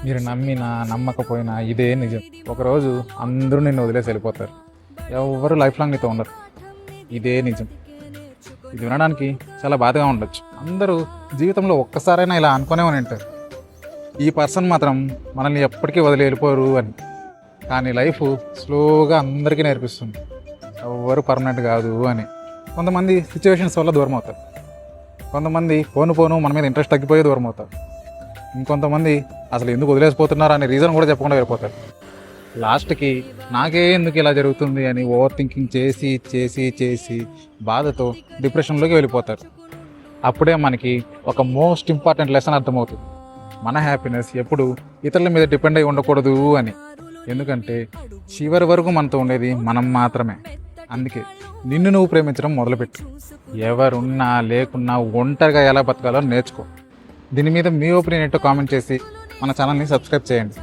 మీరు నమ్మినా నమ్మకపోయినా ఇదే నిజం. ఒకరోజు అందరూ నిన్ను వదిలేసి వెళ్ళిపోతారు. ఎవరు లైఫ్ లాంగ్ నీతో ఉండరు. ఇదే నిజం. ఇది వినడానికి చాలా బాధగా ఉండొచ్చు. అందరూ జీవితంలో ఒక్కసారైనా ఇలా అనుకునే ఉంటారు, ఈ పర్సన్ మాత్రం మనల్ని ఎప్పటికీ వదిలి వెళ్ళిపోరు అని. కానీ లైఫ్ స్లోగా అందరికీ నేర్పిస్తుంది ఎవరు పర్మనెంట్ కాదు అని. కొంతమంది సిచ్యువేషన్స్ వల్ల దూరం అవుతారు, కొంతమంది పోను పోను మన మీద ఇంట్రెస్ట్ తగ్గిపోయి దూరం అవుతారు, ఇంకొంతమంది అసలు ఎందుకు వదిలేసిపోతున్నారు అనే రీజన్ కూడా చెప్పకుండా వెళ్ళిపోతారు. లాస్ట్కి నాకే ఎందుకు ఇలా జరుగుతుంది అని ఓవర్ థింకింగ్ చేసి చేసి చేసి బాధతో డిప్రెషన్లోకి వెళ్ళిపోతారు. అప్పుడే మనకి ఒక మోస్ట్ ఇంపార్టెంట్ లెసన్ అర్థమవుతుంది, మన హ్యాపీనెస్ ఎప్పుడు ఇతరుల మీద డిపెండ్ అయి ఉండకూడదు అని. ఎందుకంటే చివరి వరకు మనతో ఉండేది మనం మాత్రమే. అందుకే నిన్ను నువ్వు ప్రేమించడం మొదలుపెట్టు. ఎవరున్నా లేకున్నా ఒంటరిగా ఎలా బతకాలో నేర్చుకో. దీని మీద మీ ఒపీనియన్ ఏంటో కామెంట్ చేసి మన ఛానల్ని సబ్స్క్రైబ్ చేయండి.